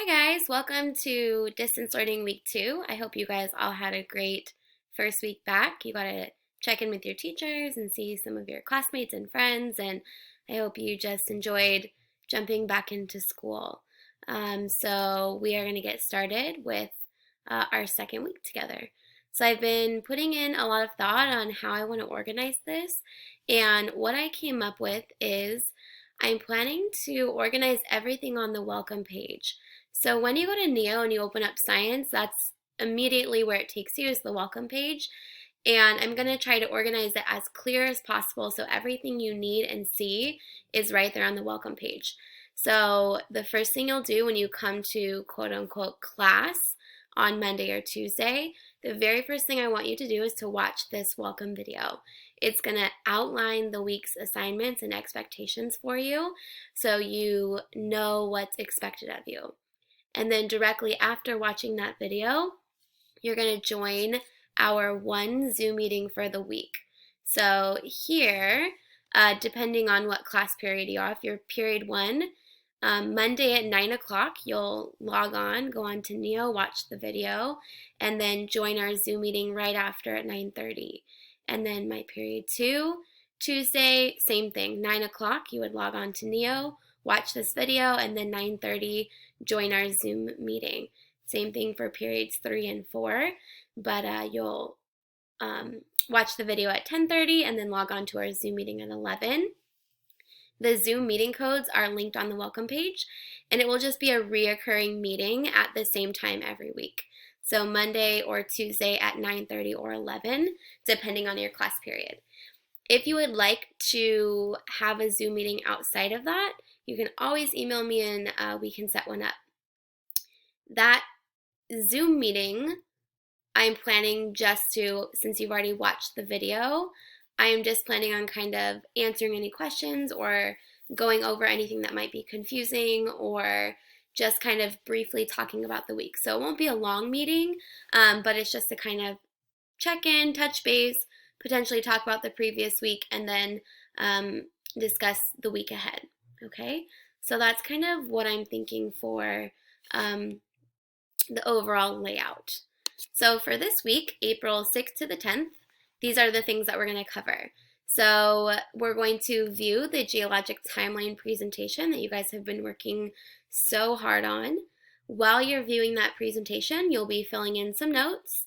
Hi guys, welcome to Distance Learning Week 2. I hope you guys all had a great first week back. You got to check in with your teachers and see some of your classmates and friends, and I hope you just enjoyed jumping back into school. So we are going to get started with our second week together. So I've been putting in a lot of thought on how I want to organize this, and what I came up with is I'm planning to organize everything on the welcome page. So when you go to Neo and you open up science, that's immediately where it takes you is the welcome page. And I'm going to try to organize it as clear as possible so everything you need and see is right there on the welcome page. So the first thing you'll do when you come to quote unquote class on Monday or Tuesday, the very first thing I want you to do is to watch this welcome video. It's going to outline the week's assignments and expectations for you so you know what's expected of you. And then directly after watching that video, you're going to join our one Zoom meeting for the week. So here, depending on what class period you are, if you're period 1, Monday at 9 o'clock, you'll log on, go on to Neo, watch the video, and then join our Zoom meeting right after at 9:30. And then my period 2, Tuesday, same thing, 9 o'clock, you would log on to Neo, watch this video, and then 9:30, join our Zoom meeting. Same thing for periods 3 and 4, but you'll watch the video at 10:30 and then log on to our Zoom meeting at 11. The Zoom meeting codes are linked on the welcome page, and it will just be a reoccurring meeting at the same time every week. So Monday or Tuesday at 9:30 or 11, depending on your class period. If you would like to have a Zoom meeting outside of that, you can always email me and we can set one up. That Zoom meeting, I'm planning just to, since you've already watched the video, I'm just planning on kind of answering any questions or going over anything that might be confusing or just kind of briefly talking about the week. So it won't be a long meeting, but it's just to kind of check in, touch base, potentially talk about the previous week, and then discuss the week ahead. Okay, so that's kind of what I'm thinking for the overall layout. So for this week, April 6th to the 10th, these are the things that we're going to cover. So we're going to view the geologic timeline presentation that you guys have been working so hard on. While you're viewing that presentation, you'll be filling in some notes,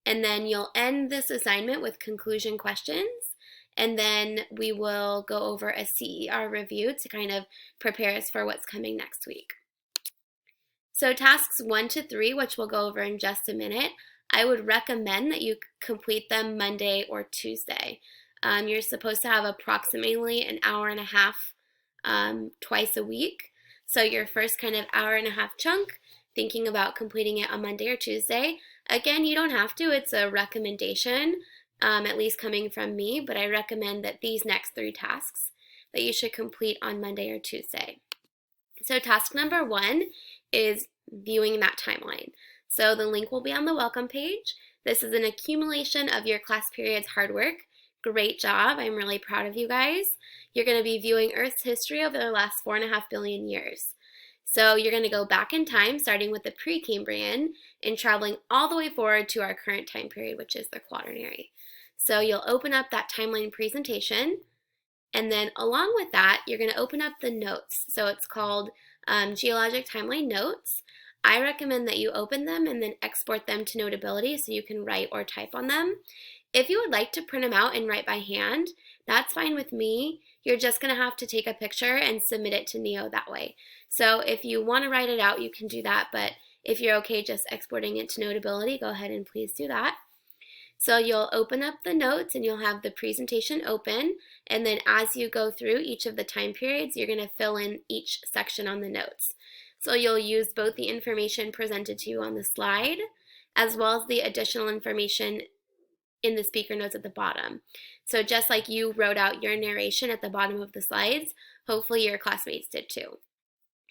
and then you'll end this assignment with conclusion questions, and then we will go over a CER review to kind of prepare us for what's coming next week. So tasks 1 to 3, which we'll go over in just a minute, I would recommend that you complete them Monday or Tuesday. You're supposed to have approximately an hour and a half twice a week. So your first kind of hour and a half chunk, thinking about completing it on Monday or Tuesday. Again, you don't have to. It's a recommendation, at least coming from me, but I recommend that these next 3 tasks that you should complete on Monday or Tuesday. So task number 1 is viewing that timeline. So the link will be on the welcome page. This is an accumulation of your class period's hard work. Great job. I'm really proud of you guys. You're going to be viewing Earth's history over the last 4.5 billion years. So you're going to go back in time, starting with the Precambrian and traveling all the way forward to our current time period, which is the Quaternary. So you'll open up that timeline presentation, and then along with that, you're going to open up the notes. So it's called Geologic Timeline Notes. I recommend that you open them and then export them to Notability so you can write or type on them. If you would like to print them out and write by hand, that's fine with me. You're just going to have to take a picture and submit it to Neo that way. So if you want to write it out, you can do that, but if you're okay just exporting it to Notability, go ahead and please do that. So you'll open up the notes and you'll have the presentation open, and then as you go through each of the time periods, you're going to fill in each section on the notes. So you'll use both the information presented to you on the slide as well as the additional information in the speaker notes at the bottom. So just like you wrote out your narration at the bottom of the slides, hopefully your classmates did too.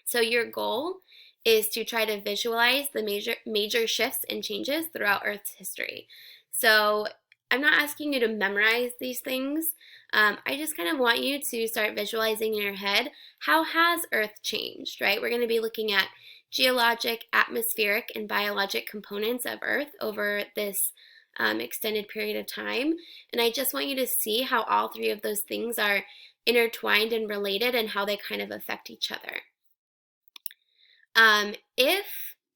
So your goal is to try to visualize the major shifts and changes throughout Earth's history. So I'm not asking you to memorize these things. I just kind of want you to start visualizing in your head, how has Earth changed, right? We're going to be looking at geologic, atmospheric, and biologic components of Earth over this extended period of time. And I just want you to see how all three of those things are intertwined and related and how they kind of affect each other. If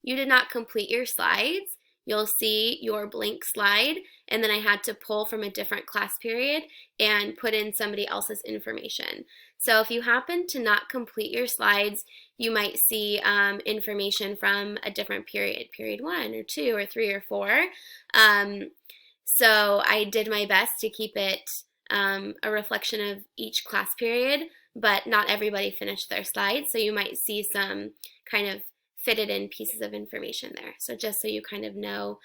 you did not complete your slides, you'll see your blank slide, and then I had to pull from a different class period and put in somebody else's information. So if you happen to not complete your slides, you might see information from a different period, period 1 or 2 or 3 or 4. So I did my best to keep it a reflection of each class period, but not everybody finished their slides, so you might see some kind of fitted in pieces of information there. So just so you kind of know,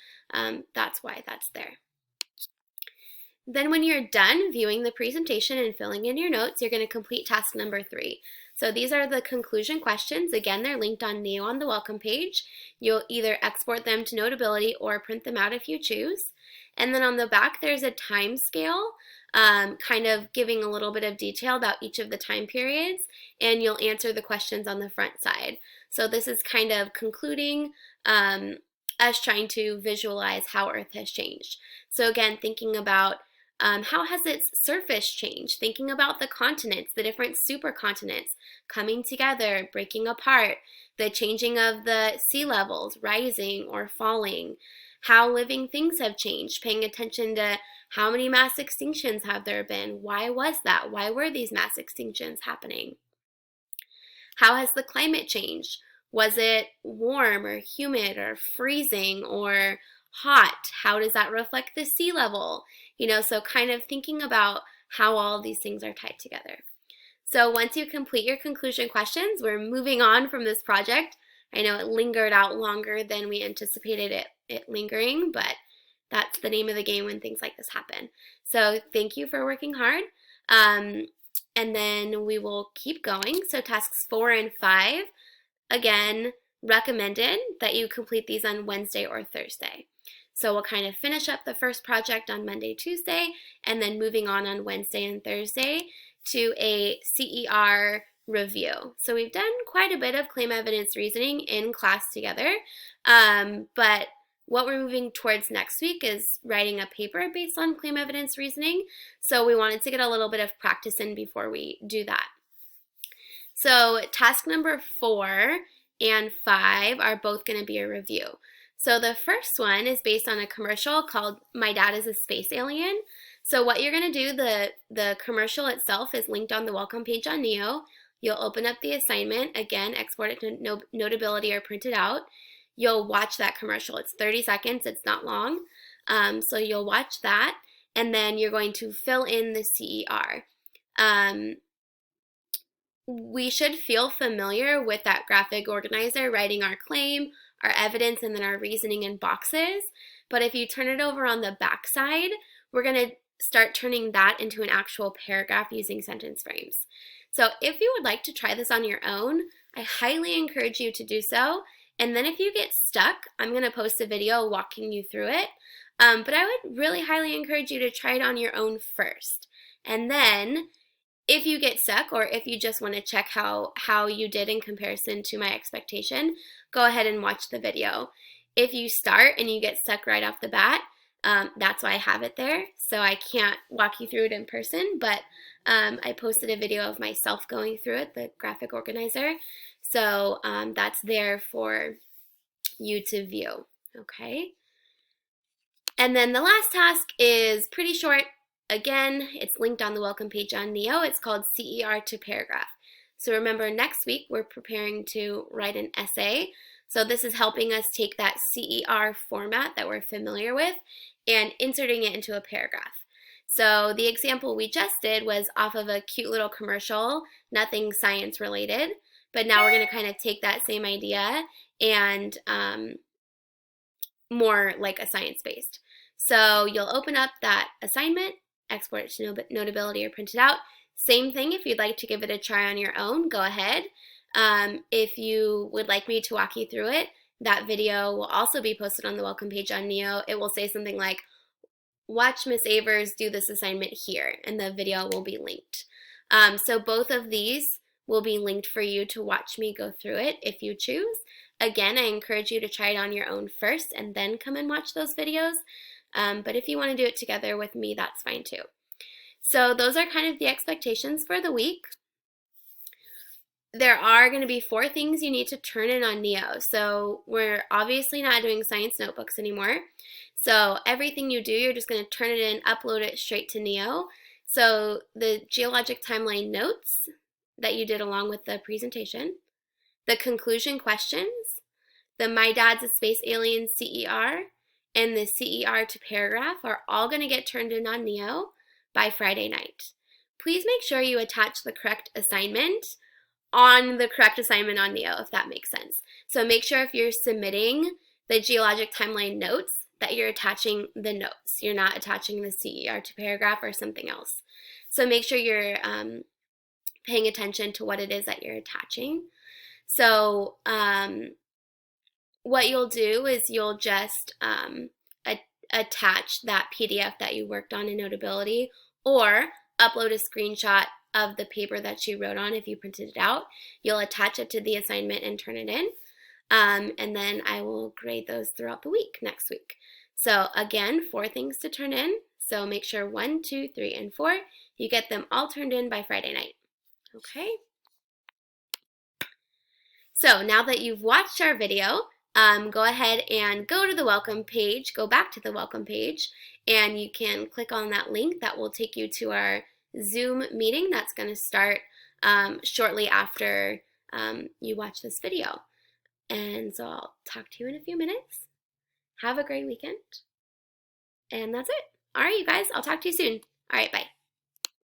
that's why that's there. Then when you're done viewing the presentation and filling in your notes, you're going to complete task number 3. So these are the conclusion questions. Again, they're linked on Neo on the welcome page. You'll either export them to Notability or print them out if you choose. And then on the back, there's a time scale, kind of giving a little bit of detail about each of the time periods, and you'll answer the questions on the front side. So this is kind of concluding us trying to visualize how Earth has changed. So again, thinking about how has its surface changed? Thinking about the continents, the different supercontinents coming together, breaking apart, the changing of the sea levels, rising or falling, how living things have changed, paying attention to how many mass extinctions have there been, why was that, why were these mass extinctions happening? How has the climate changed? Was it warm or humid or freezing or hot? How does that reflect the sea level? You know, so kind of thinking about how all these things are tied together. So once you complete your conclusion questions, we're moving on from this project. I know it lingered out longer than we anticipated it lingering, but that's the name of the game when things like this happen. So thank you for working hard. And then we will keep going. So tasks 4 and 5, again, recommended that you complete these on Wednesday or Thursday. So we'll kind of finish up the first project on Monday, Tuesday, and then moving on Wednesday and Thursday to a CER review. So we've done quite a bit of claim evidence reasoning in class together, but what we're moving towards next week is writing a paper based on claim evidence reasoning. So we wanted to get a little bit of practice in before we do that. So task number 4 and 5 are both going to be a review. So the first one is based on a commercial called My Dad is a Space Alien. So what you're going to do, the commercial itself is linked on the welcome page on Neo. You'll open up the assignment, again, export it to Notability or print it out. You'll watch that commercial. It's 30 seconds, it's not long. So you'll watch that, and then you're going to fill in the CER. We should feel familiar with that graphic organizer, writing our claim, our evidence, and then our reasoning in boxes. But if you turn it over on the back side, we're going to start turning that into an actual paragraph using sentence frames. So if you would like to try this on your own, I highly encourage you to do so. And then if you get stuck, I'm going to post a video walking you through it. But I would really highly encourage you to try it on your own first. And then if you get stuck, or if you just want to check how you did in comparison to my expectation, go ahead and watch the video. If you start and you get stuck right off the bat, that's why I have it there. So I can't walk you through it in person, but I posted a video of myself going through it, the graphic organizer. So that's there for you to view, okay? And then the last task is pretty short. Again, it's linked on the welcome page on Neo. It's called CER to Paragraph. So remember, next week we're preparing to write an essay. So this is helping us take that CER format that we're familiar with and inserting it into a paragraph. So the example we just did was off of a cute little commercial, nothing science related. But now we're going to kind of take that same idea and more like a science-based. So you'll open up that assignment, export it to Notability or print it out. Same thing, if you'd like to give it a try on your own, go ahead. If you would like me to walk you through it, that video will also be posted on the welcome page on Neo. It will say something like, watch Miss Avers do this assignment here, and the video will be linked. So both of these will be linked for you to watch me go through it if you choose. Again, I encourage you to try it on your own first and then come and watch those videos. But if you want to do it together with me, that's fine too. So those are kind of the expectations for the week. There are going to be 4 things you need to turn in on Neo. So we're obviously not doing science notebooks anymore. So everything you do, you're just going to turn it in, upload it straight to Neo. So the geologic timeline notes that you did along with the presentation, the conclusion questions, the My Dad's a Space Alien CER, and the CER to paragraph are all going to get turned in on Neo by Friday night. Please make sure you attach the correct assignment on the correct assignment on Neo, if that makes sense. So make sure if you're submitting the geologic timeline notes that you're attaching the notes. You're not attaching the CER to paragraph or something else. So make sure you're paying attention to what it is that you're attaching. So what you'll do is you'll just attach that PDF that you worked on in Notability, or upload a screenshot of the paper that you wrote on if you printed it out. You'll attach it to the assignment and turn it in. And then I will grade those throughout the week next week. So again, 4 things to turn in. So make sure 1, 2, 3, and 4, you get them all turned in by Friday night. Okay? So now that you've watched our video, go ahead and go to the welcome page, go back to the welcome page, and you can click on that link that will take you to our Zoom meeting that's going to start shortly after you watch this video. And so I'll talk to you in a few minutes. Have a great weekend. And that's it. All right, you guys, I'll talk to you soon. All right, bye.